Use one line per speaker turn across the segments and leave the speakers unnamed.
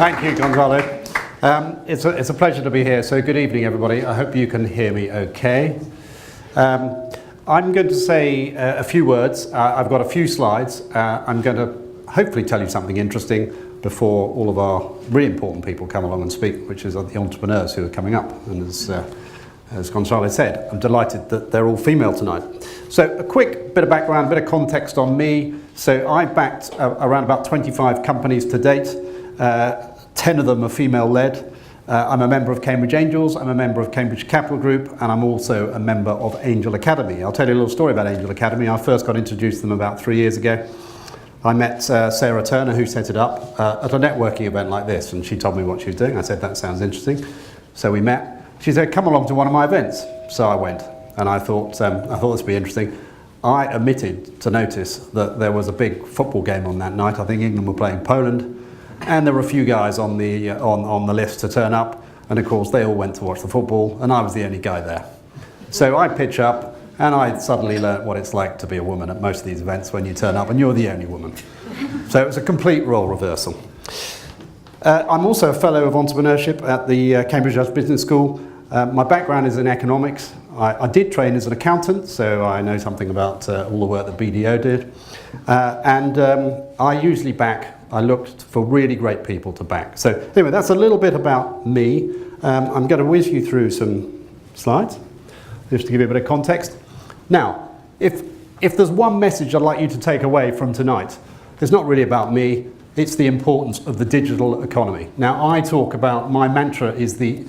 Thank you, Gonzalo. It's a pleasure to be here. So good evening, everybody. I hope you can hear me okay. I'm going to say a few words. I've got a few slides. I'm going to hopefully tell you something interesting before all of our really important people come along and speak, which is the entrepreneurs who are coming up. And as Gonzalo said, I'm delighted that they're all female tonight. So a quick bit of background, a bit of context on me. So I've backed around about 25 companies to date. 10 of them are female-led. I'm a member of Cambridge Angels, I'm a member of Cambridge Capital Group, and I'm also a member of Angel Academy. I'll tell you a little story about Angel Academy. I first got introduced to them about 3 years ago. I met Sarah Turner, who set it up, at a networking event like this, and she told me what she was doing. I said, that sounds interesting. So we met. She said, come along to one of my events. So I went, and I thought this would be interesting. I omitted to notice that there was a big football game on that night. I think England were playing Poland. And there were a few guys on the list to turn up, and of course they all went to watch the football, and I was the only guy there. So I pitch up, and I suddenly learnt what it's like to be a woman at most of these events when you turn up and you're the only woman. So it was a complete role reversal. I'm also a fellow of entrepreneurship at the Cambridge Business School. My background is in economics. I did train as an accountant, so I know something about all the work that BDO did. I usually I looked for really great people to back. So anyway, that's a little bit about me. I'm going to whiz you through some slides, just to give you a bit of context. Now, if there's one message I'd like you to take away from tonight, it's not really about me, it's the importance of the digital economy. Now, I talk about, my mantra is the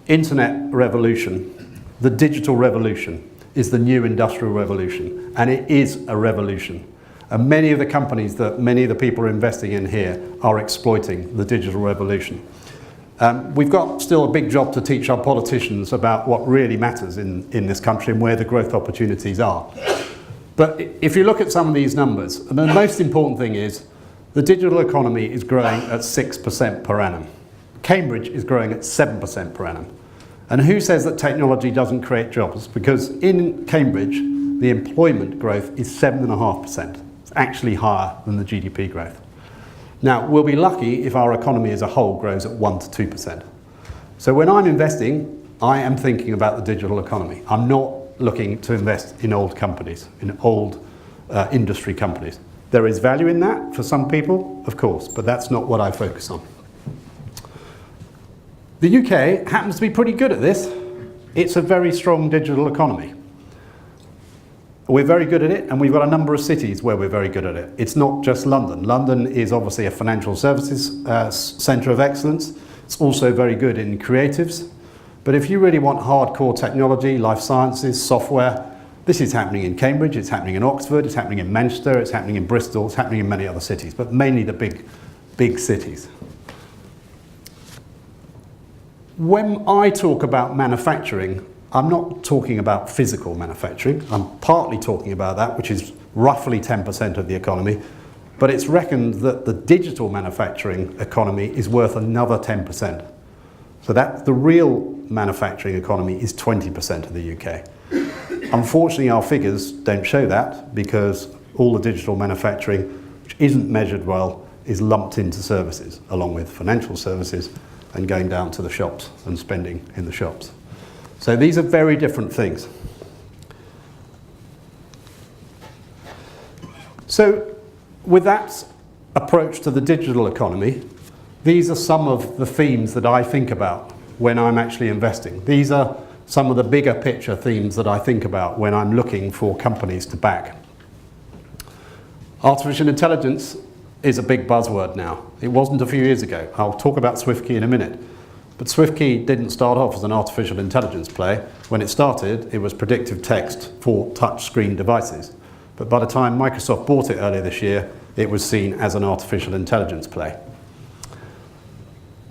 internet revolution. The digital revolution is the new industrial revolution, and it is a revolution. And many of the companies that many of the people are investing in here are exploiting the digital revolution. We've got still a big job to teach our politicians about what really matters in this country and where the growth opportunities are. But if you look at some of these numbers, the most important thing is the digital economy is growing at 6% per annum. Cambridge is growing at 7% per annum. And who says that technology doesn't create jobs? Because in Cambridge, the employment growth is 7.5%. It's actually higher than the GDP growth. Now, we'll be lucky if our economy as a whole grows at 1 to 2%. So when I'm investing, I am thinking about the digital economy. I'm not looking to invest in old companies, in old industry companies. There is value in that for some people, of course, but that's not what I focus on. The UK happens to be pretty good at this. It's a very strong digital economy. We're very good at it, and we've got a number of cities where we're very good at it. It's not just London. London is obviously a financial services centre of excellence. It's also very good in creatives. But if you really want hardcore technology, life sciences, software, this is happening in Cambridge, it's happening in Oxford, it's happening in Manchester, it's happening in Bristol, it's happening in many other cities, but mainly the big cities. When I talk about manufacturing, I'm not talking about physical manufacturing. I'm partly talking about that, which is roughly 10% of the economy, but it's reckoned that the digital manufacturing economy is worth another 10%. So that the real manufacturing economy is 20% of the UK. Unfortunately, our figures don't show that because all the digital manufacturing, which isn't measured well, is lumped into services, along with financial services and going down to the shops and spending in the shops. So these are very different things. So with that approach to the digital economy, these are some of the themes that I think about when I'm actually investing. These are some of the bigger picture themes that I think about when I'm looking for companies to back. Artificial intelligence is a big buzzword now. It wasn't a few years ago. I'll talk about SwiftKey in a minute. But SwiftKey didn't start off as an artificial intelligence play. When it started, it was predictive text for touch-screen devices. But by the time Microsoft bought it earlier this year, it was seen as an artificial intelligence play.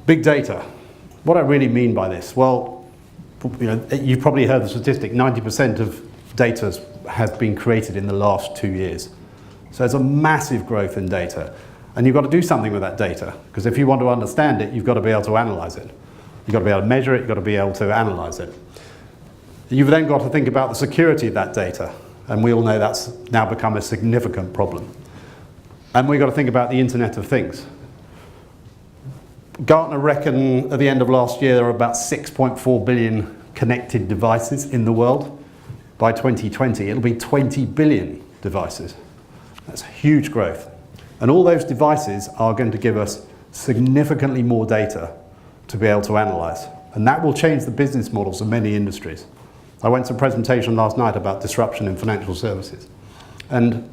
Big data. What I really mean by this? Well, you've probably heard the statistic, 90% of data has been created in the last 2 years. So there's a massive growth in data. And you've got to do something with that data, because if you want to understand it, you've got to be able to analyze it. You've got to be able to measure it, you've got to be able to analyze it. You've then got to think about the security of that data, and we all know that's now become a significant problem. And we've got to think about the Internet of Things. Gartner reckon at the end of last year there are about 6.4 billion connected devices in the world. By 2020, it'll be 20 billion devices. That's huge growth. And all those devices are going to give us significantly more data to be able to analyze. And that will change the business models of many industries. I went to a presentation last night about disruption in financial services. And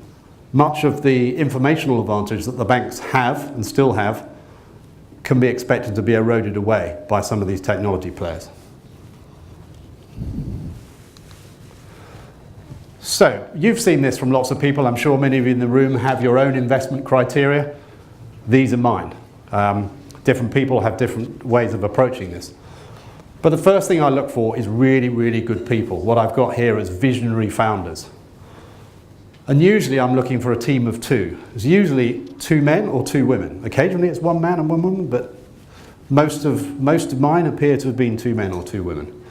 much of the informational advantage that the banks have and still have can be expected to be eroded away by some of these technology players. So, you've seen this from lots of people. I'm sure many of you in the room have your own investment criteria. These are mine. Different people have different ways of approaching this. But the first thing I look for is really, really good people. What I've got here is visionary founders. And usually I'm looking for a team of two. It's usually 2 men or 2 women. Occasionally it's 1 man and 1 woman, but most of mine appear to have been 2 men or 2 women.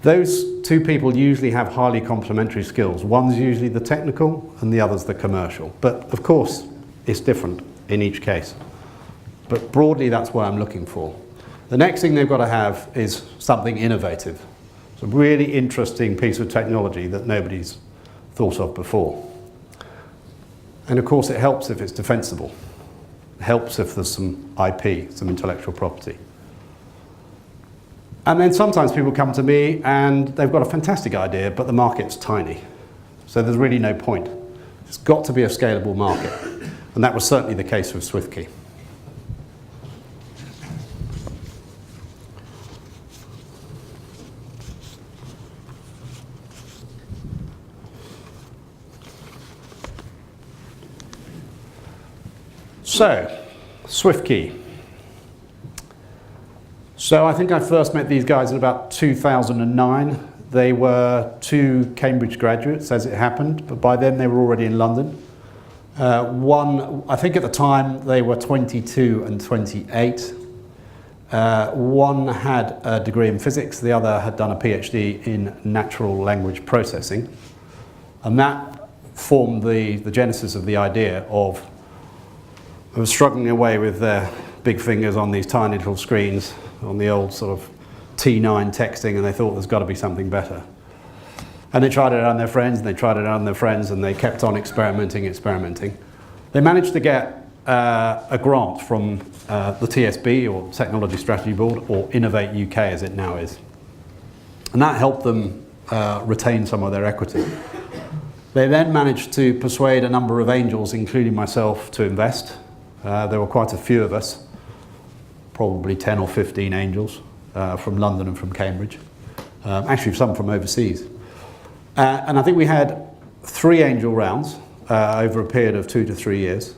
Those 2 people usually have highly complementary skills. One's usually the technical and the other's the commercial. But of course, it's different in each case. But broadly, that's what I'm looking for. The next thing they've got to have is something innovative. It's a really interesting piece of technology that nobody's thought of before. And of course, it helps if it's defensible. It helps if there's some IP, some intellectual property. And then sometimes people come to me and they've got a fantastic idea, but the market's tiny. So there's really no point. It's got to be a scalable market. And that was certainly the case with SwiftKey. So, SwiftKey. So I think I first met these guys in about 2009. They were 2 Cambridge graduates, as it happened, but by then they were already in London. One, I think at the time they were 22 and 28. One had a degree in physics, the other had done a PhD in natural language processing. And that formed the genesis of the idea of struggling away with their big fingers on these tiny little screens on the old sort of T9 texting, and they thought there's got to be something better. And they tried it on their friends, and they tried it on their friends, and they kept on experimenting. They managed to get a grant from the TSB, or Technology Strategy Board, or Innovate UK as it now is. And that helped them retain some of their equity. They then managed to persuade a number of angels, including myself, to invest. There were quite a few of us, probably 10 or 15 angels from London and from Cambridge. Actually some from overseas. And I think we had 3 angel rounds over a period of 2 to 3 years.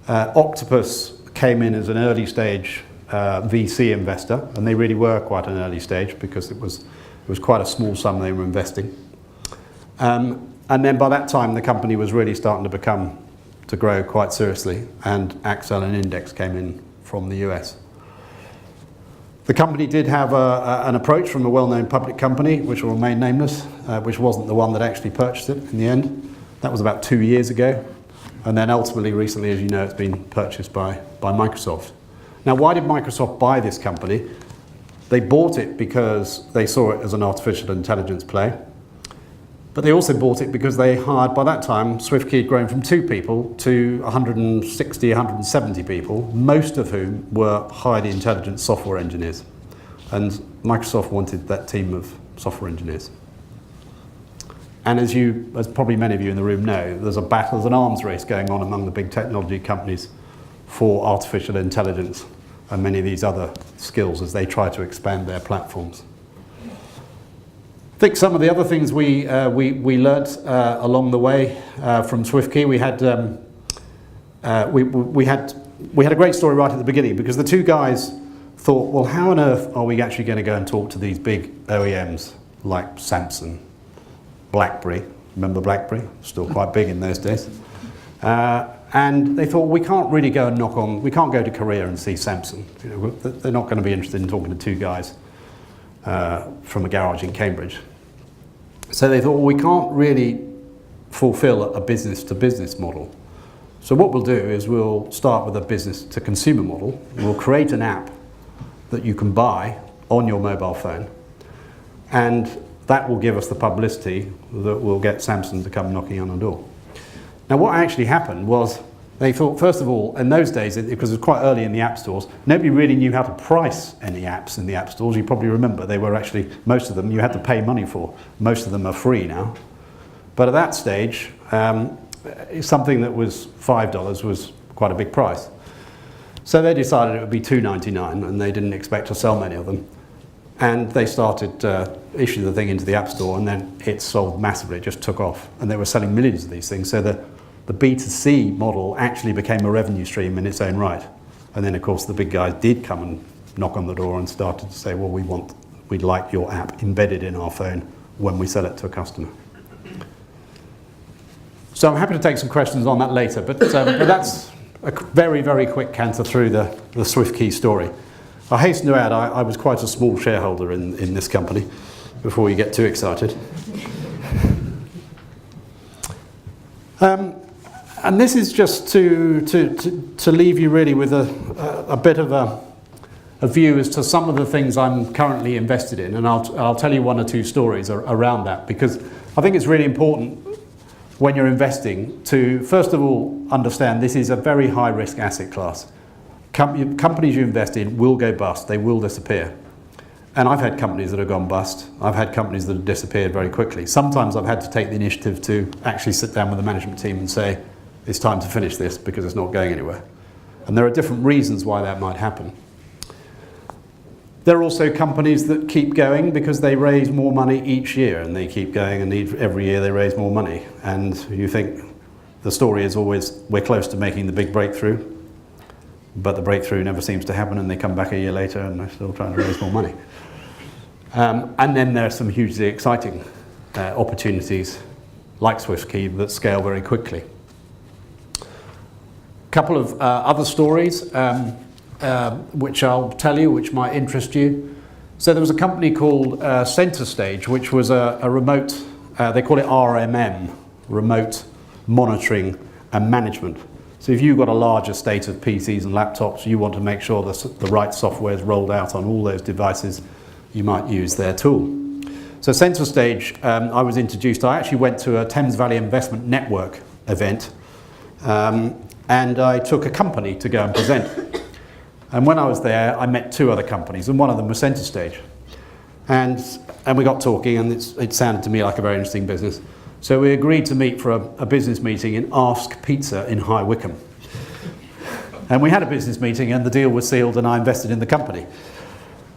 Octopus came in as an early stage VC investor, and they really were quite an early stage because it was quite a small sum they were investing. And then by that time the company was really starting to grow quite seriously, and Axel and Index came in from the US. The company did have an approach from a well-known public company, which will remain nameless, which wasn't the one that actually purchased it in the end. That was about 2 years ago. And then ultimately, recently, as you know, it's been purchased by Microsoft. Now, why did Microsoft buy this company? They bought it because they saw it as an artificial intelligence play. But they also bought it because they hired, by that time, SwiftKey had grown from 2 people to 160, 170 people, most of whom were highly intelligent software engineers. And Microsoft wanted that team of software engineers. And as probably many of you in the room know, there's an arms race going on among the big technology companies for artificial intelligence and many of these other skills as they try to expand their platforms. I think some of the other things we learnt along the way from SwiftKey, we had a great story right at the beginning, because the 2 guys thought, well, how on earth are we actually going to go and talk to these big OEMs like Samsung, BlackBerry? Remember BlackBerry? Still quite big in those days. And they thought, we can't really go and we can't go to Korea and see Samsung. You know, they're not going to be interested in talking to 2 guys from a garage in Cambridge. So they thought, well, we can't really fulfill a business-to-business model. So what we'll do is we'll start with a business to consumer model. We'll create an app that you can buy on your mobile phone, and that will give us the publicity that will get Samsung to come knocking on our door. Now what actually happened was they thought, first of all, in those days, because it was quite early in the app stores, nobody really knew how to price any apps in the app stores. You probably remember they were actually, most of them you had to pay money for. Most of them are free now. But at that stage, something that was $5 was quite a big price. So they decided it would be $2.99, and they didn't expect to sell many of them. And they started issue the thing into the app store, and then it sold massively. It just took off, and they were selling millions of these things. So the B2C model actually became a revenue stream in its own right. And then, of course, the big guys did come and knock on the door and started to say, well, we'd like your app embedded in our phone when we sell it to a customer. So I'm happy to take some questions on that later, but that's a very, very quick canter through the SwiftKey story. I hasten to add, I was quite a small shareholder in this company, before you get too excited. And this is just to leave you really with a bit of a view as to some of the things I'm currently invested in, and I'll tell you one or two stories around that, because I think it's really important when you're investing to, first of all, understand this is a very high-risk asset class. Companies you invest in will go bust, they will disappear. And I've had companies that have gone bust. I've had companies that have disappeared very quickly. Sometimes I've had to take the initiative to actually sit down with the management team and say, it's time to finish this because it's not going anywhere. And there are different reasons why that might happen. There are also companies that keep going because they raise more money each year, and they keep going, and every year they raise more money. And you think the story is always, we're close to making the big breakthrough, but the breakthrough never seems to happen, and they come back a year later and they're still trying to raise more money. And then there are some hugely exciting opportunities like SwiftKey that scale very quickly. A couple of other stories which I'll tell you, which might interest you. So there was a company called CenterStage, which was a remote, they call it RMM, remote monitoring and management. So if you've got a large estate of PCs and laptops, you want to make sure the right software is rolled out on all those devices, you might use their tool. So CenterStage, I was introduced, I actually went to a Thames Valley Investment Network event, and I took a company to go and present. And when I was there, I met two other companies, and one of them was CenterStage. And we got talking, and it sounded to me like a very interesting business. So we agreed to meet for a business meeting in Ask Pizza in High Wycombe. And we had a business meeting, and the deal was sealed, and I invested in the company.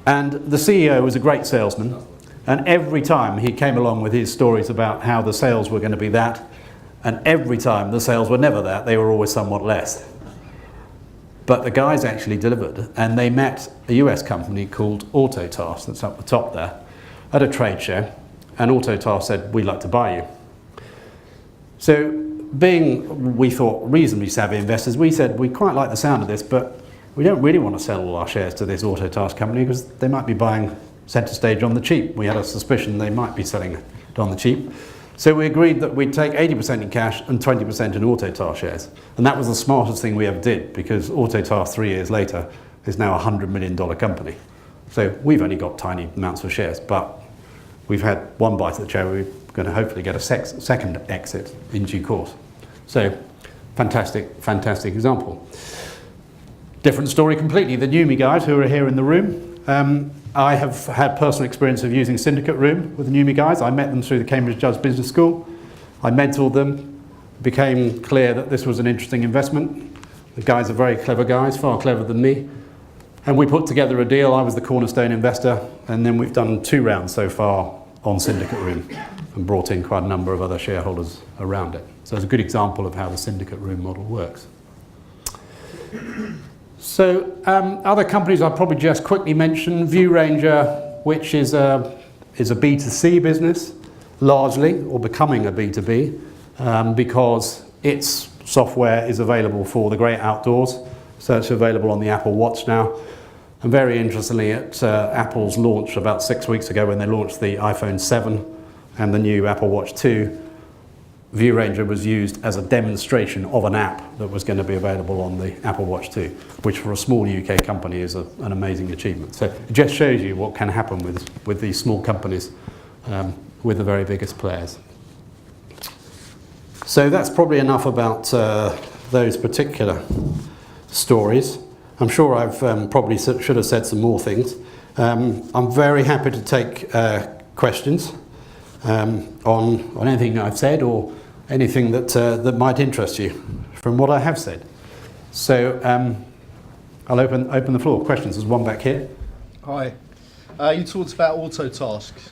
And the CEO was a great salesman, and every time he came along with his stories about how the sales were going to be that, and every time the sales were never that, they were always somewhat less. But the guys actually delivered, and they met a US company called Autotask, that's up the top there, at a trade show, and Autotask said, we'd like to buy you. So being, we thought, reasonably savvy investors, we said, we quite like the sound of this, but we don't really want to sell all our shares to this Autotask company because they might be buying CenterStage on the cheap. We had a suspicion they might be selling it on the cheap. So we agreed that we'd take 80% in cash and 20% in Autotask shares. And that was the smartest thing we ever did, because Autotask 3 years later is now a $100 million company. So we've only got tiny amounts of shares, but we've had one bite of the cherry. We're going to hopefully get a second exit in due course. So fantastic, fantastic example. Different story completely. The Numi guys who are here in the room, I have had personal experience of using SyndicateRoom with the Numi guys. I met them through the Cambridge Judge Business School. I mentored them. It became clear that this was an interesting investment. The guys are very clever guys, far cleverer than me. And we put together a deal. I was the cornerstone investor, and then we've done 2 rounds so far on SyndicateRoom and brought in quite a number of other shareholders around it. So it's a good example of how the SyndicateRoom model works. So other companies I'll probably just quickly mention. ViewRanger, which is a B2C business, largely, or becoming a B2B, because its software is available for the great outdoors. So it's available on the Apple Watch now. And very interestingly, at Apple's launch about 6 weeks ago, when they launched the iPhone 7 and the new Apple Watch 2, View Ranger was used as a demonstration of an app that was going to be available on the Apple Watch 2, which for a small UK company is an amazing achievement. So it just shows you what can happen with these small companies with the very biggest players. So that's probably enough about those particular stories. I'm sure I've probably should have said some more things. I'm very happy to take questions on anything I've said or anything that might interest you from what I have said. So I'll open the floor. Questions. There's one back here.
Hi. You talked about auto tasks.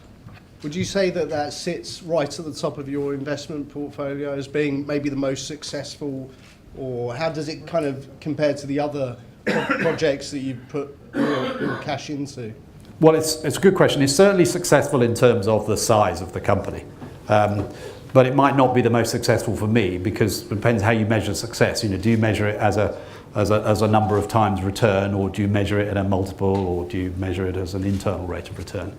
Would you say that sits right at the top of your investment portfolio as being maybe the most successful, or how does it kind of compare to the other projects that you've put your cash into?
Well, it's a good question. It's certainly successful in terms of the size of the company. But it might not be the most successful for me, because it depends how you measure success. You know, do you measure it as a number of times return, or do you measure it at a multiple, or do you measure it as an internal rate of return?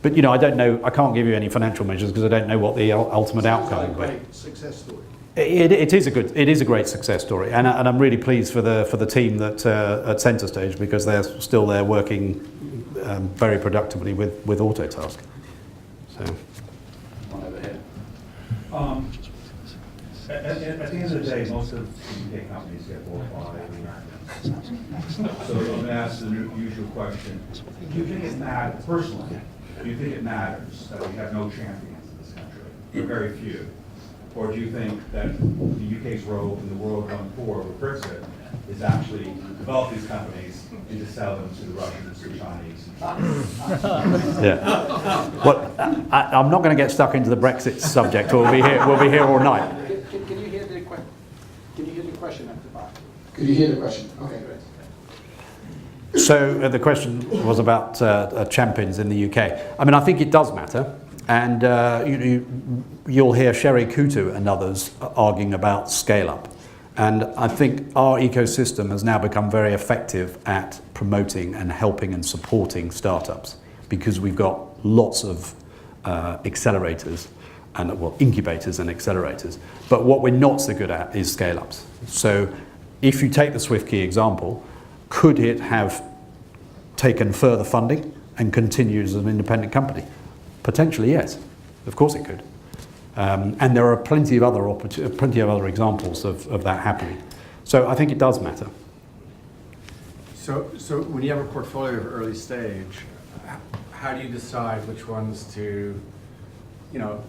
But you know, I don't know. I can't give you any financial measures because I don't know what the ultimate outcome will be.
Great success story.
It is a great success story, and I'm really pleased for the team that at Centre Stage, because they're still there working very productively with Autotask. So.
One over here. At the end of the day, most of the UK companies get bought by Americans. So I'm going to ask the usual question: do you think it matters personally? Do you think it matters that we have no champions in this country? There are very few. Or do you think that the UK's role in the world going forward with Brexit is actually to develop these companies and to sell them to the Russians, the Chinese?
Yeah. Well, I'm not going to get stuck into the Brexit subject. We'll be here all night.
Can you hear the question? Can you hear the question at the back?
Could you hear the question? Okay, great.
So the question was about champions in the UK. I mean, I think it does matter. And you'll hear Sherry Kutu and others arguing about scale-up. And I think our ecosystem has now become very effective at promoting and helping and supporting startups, because we've got lots of accelerators and incubators and accelerators. But what we're not so good at is scale-ups. So if you take the SwiftKey example, could it have taken further funding and continued as an independent company? Potentially, yes. Of course it could. And there are plenty of other examples of that happening. So I think it does matter.
So when you have a portfolio of early stage, how do you decide which ones to,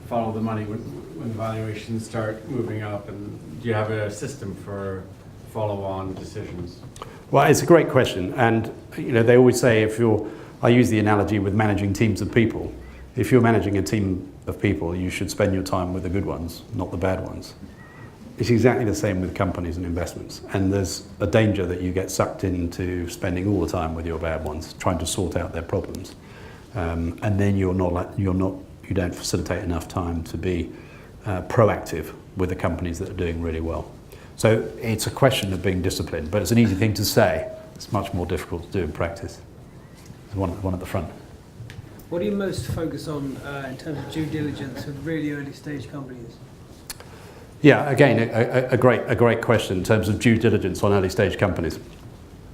follow the money when valuations start moving up? And do you have a system for follow-on decisions?
Well, it's a great question. And they always say, I use the analogy with managing teams of people. If you're managing a team of people, you should spend your time with the good ones, not the bad ones. It's exactly the same with companies and investments. And there's a danger that you get sucked into spending all the time with your bad ones, trying to sort out their problems. And then you don't facilitate enough time to be proactive with the companies that are doing really well. So it's a question of being disciplined, but it's an easy thing to say. It's much more difficult to do in practice. There's one at the front.
What do you most focus on in terms of due diligence with really early stage companies?
Yeah, again, a great question in terms of due diligence on early stage companies.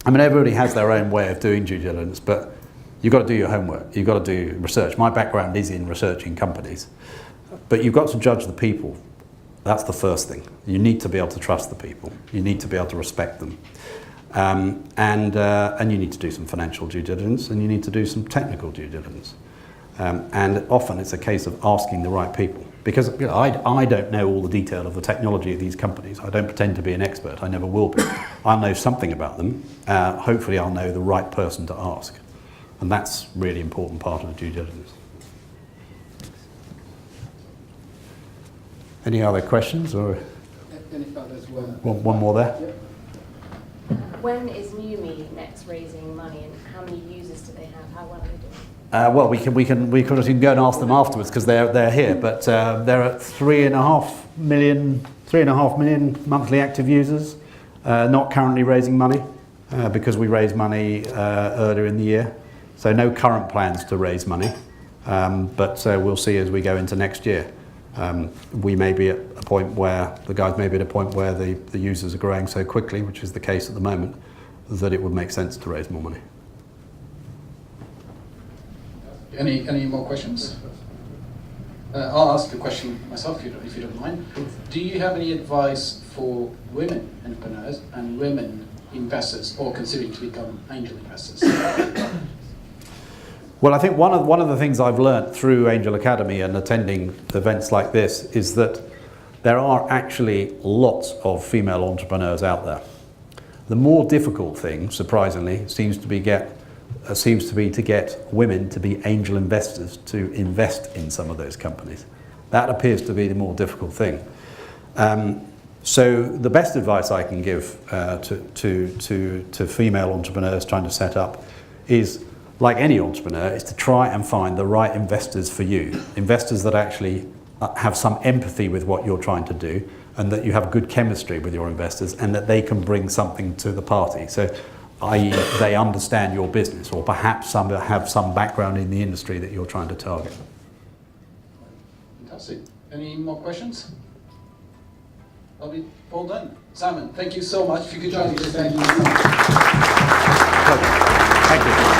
I mean, everybody has their own way of doing due diligence, but you've got to do your homework. You've got to do research. My background is in researching companies, but you've got to judge the people. That's the first thing. You need to be able to trust the people. You need to be able to respect them. And you need to do some financial due diligence, and you need to do some technical due diligence. And often it's a case of asking the right people, because I don't know all the detail of the technology of these companies. I don't pretend to be an expert. I never will be. I'll know something about them. Hopefully I'll know the right person to ask. And that's a really important part of the due diligence. Any other questions? Or one more there?
Yep.
When is NewMe next raising money, and how many users do they have? How well are they doing?
Well, we can go and ask them afterwards, because they're here. But they're at 3.5 million monthly active users. Not currently raising money because we raised money earlier in the year. So no current plans to raise money. But we'll see as we go into next year. We may be at a point where, the guys may be at a point where the users are growing so quickly, which is the case at the moment, that it would make sense to raise more money.
Any more questions? I'll ask a question myself if you don't mind. Do you have any advice for women entrepreneurs and women investors or considering to become angel investors?
Well, I think one of the things I've learned through Angel Academy and attending events like this is that there are actually lots of female entrepreneurs out there. The more difficult thing, surprisingly, seems to be to get women to be angel investors to invest in some of those companies. That appears to be the more difficult thing. So the best advice I can give to female entrepreneurs trying to set up is, like any entrepreneur, is to try and find the right investors for you. Investors that actually have some empathy with what you're trying to do, and that you have good chemistry with your investors, and that they can bring something to the party. So, i.e. they understand your business, or perhaps have some background in the industry that you're trying to target.
Fantastic. Any more questions? I'll be all done. Simon, thank you so much. If you could join me, just thank you.
Thank you.